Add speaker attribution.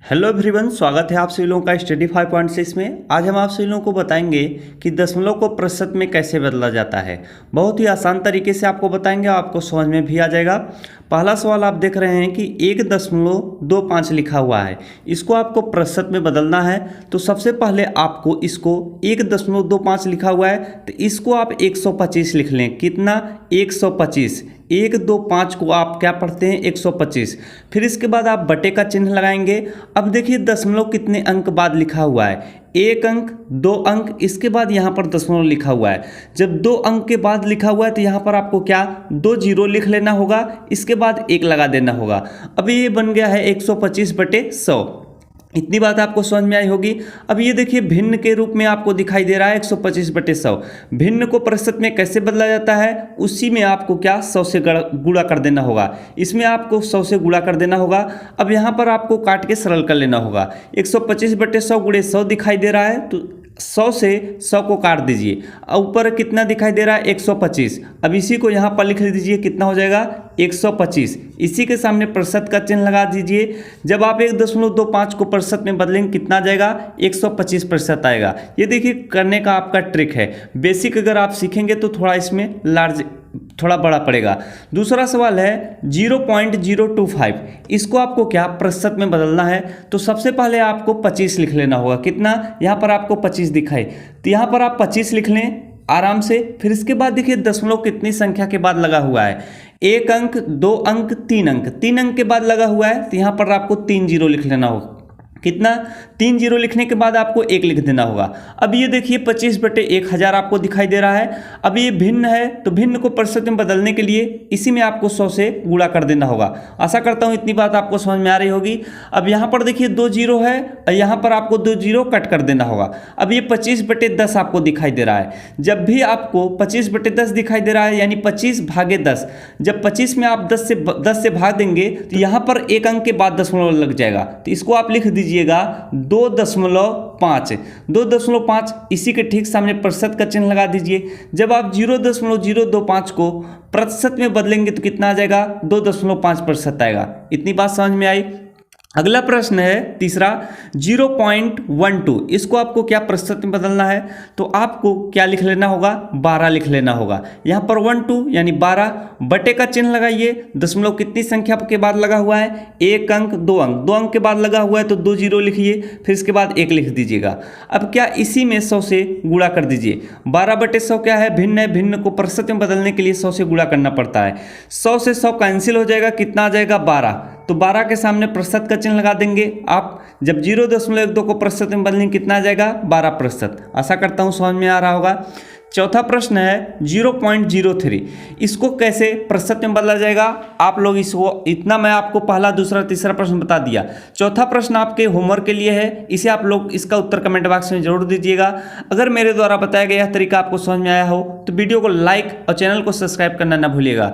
Speaker 1: Hello everyone, स्वागत है आप सभी लोगों का स्टडी 5.6 में। आज हम आप सभी लोगों को बताएंगे कि दशमलव को प्रतिशत में कैसे बदला जाता है। बहुत ही आसान तरीके से आपको बताएंगे, आपको समझ में भी आ जाएगा। पहला सवाल आप देख रहे हैं कि 1.25 लिखा हुआ है, इसको आपको प्रतिशत में बदलना है। तो सबसे पहले आपको इसको 1.25 लिखा हुआ है तो इसको आप 125 लिख लें। कितना? 125। 125 को आप क्या पढ़ते हैं? 125। फिर इसके बाद आप बटे का चिन्ह लगाएंगे। अब देखिए दशमलव कितने अंक बाद लिखा हुआ है, 1 अंक, 2 अंक, इसके बाद यहाँ पर दशमलव लिखा हुआ है। जब 2 अंक के बाद लिखा हुआ है तो यहाँ पर आपको क्या 2 जीरो लिख लेना होगा, इसके बाद 1 लगा देना होगा। अभी ये बन गया है 125/100। इतनी बात आपको समझ में आई होगी। अब ये देखिए भिन्न के रूप में आपको दिखाई दे रहा है 125/100। भिन्न को प्रतिशत में कैसे बदला जाता है, उसी में आपको क्या 100 से गुणा कर देना होगा। इसमें आपको 100 से गुणा कर देना होगा। अब यहाँ पर आपको काट के सरल कर लेना होगा। 125/100 गुणे 100 दिखाई दे रहा है तो 100 से 100 को काट दीजिए। ऊपर कितना दिखाई दे रहा है? 125। अब इसी को यहाँ पर लिख दीजिए, कितना हो जाएगा? 125। इसी के सामने प्रतिशत का चिन्ह लगा दीजिए। जब आप 1.25 को प्रतिशत में बदलेंगे कितना आ जाएगा? 125% आएगा। ये देखिए करने का आपका ट्रिक है। बेसिक अगर आप सीखेंगे तो थोड़ा इसमें थोड़ा बड़ा पड़ेगा। दूसरा सवाल है 0.025, इसको आपको क्या प्रतिशत में बदलना है। तो सबसे पहले आपको 25 लिख लेना होगा। कितना? यहाँ पर आपको 25 दिखाई, तो यहाँ पर आप 25 लिख लें आराम से। फिर इसके बाद देखिए दशमलव कितनी संख्या के बाद लगा हुआ है, 1 अंक, 2 अंक, 3 अंक। 3 अंक के बाद लगा हुआ है तो यहाँ पर आपको 3 जीरो लिख लेना होगा। कितना? 3 जीरो लिखने के बाद आपको 1 लिख देना होगा। अब ये देखिए 25/1000 आपको दिखाई दे रहा है। अब ये भिन्न है तो भिन्न को प्रतिशत में बदलने के लिए इसी में आपको 100 से गुणा कर देना होगा। आशा करता हूँ इतनी बात आपको समझ में आ रही होगी। अब यहाँ पर देखिए 2 जीरो है और यहाँ पर आपको 2 जीरो कट कर देना होगा। अब ये 25/10 आपको दिखाई दे रहा है। जब भी आपको 25/10 दिखाई दे रहा है यानी 25/10, जब 25 में आप 10 से भाग देंगे तो यहाँ पर 1 अंक के बाद दशमलव लग जाएगा। तो इसको आप लिख दीजिए 2.5। 2.5 इसी के ठीक सामने प्रतिशत का चिन्ह लगा दीजिए। जब आप 0.025 को प्रतिशत में बदलेंगे तो कितना आ जाएगा? 2.5% आएगा। इतनी बात समझ में आई। अगला प्रश्न है तीसरा 0.12, इसको आपको क्या प्रतिशत में बदलना है। तो आपको क्या लिख लेना होगा? 12 लिख लेना होगा। यहाँ पर 12 यानी 12, बटे का चिन्ह लगाइए। दशमलव कितनी संख्या के बाद लगा हुआ है? 1 अंक, 2 अंक। 2 अंक के बाद लगा हुआ है तो 2 जीरो लिखिए, फिर इसके बाद 1 लिख दीजिएगा। अब क्या इसी में 100 से गुणा कर दीजिए। 12/100 क्या है? भिन्न है। भिन्न को प्रतिशत में बदलने के लिए 100 से गुणा करना पड़ता है। 100 से 100 कैंसिल हो जाएगा। कितना आ जाएगा? 12। तो 12 के सामने प्रतिशत का चिन्ह लगा देंगे आप। जब 0.12 को प्रतिशत में बदलेंगे कितना आ जाएगा? 12%। आशा करता हूँ समझ में आ रहा होगा। चौथा प्रश्न है 0.03, इसको कैसे प्रतिशत में बदला जाएगा। आप लोग इसको इतना मैं आपको पहला, दूसरा, तीसरा प्रश्न बता दिया। चौथा प्रश्न आपके होमवर्क के लिए है, इसे आप लोग इसका उत्तर कमेंट बॉक्स में जरूर दीजिएगा। अगर मेरे द्वारा बताया गया तरीका आपको समझ में आया हो तो वीडियो को लाइक और चैनल को सब्सक्राइब करना ना भूलिएगा।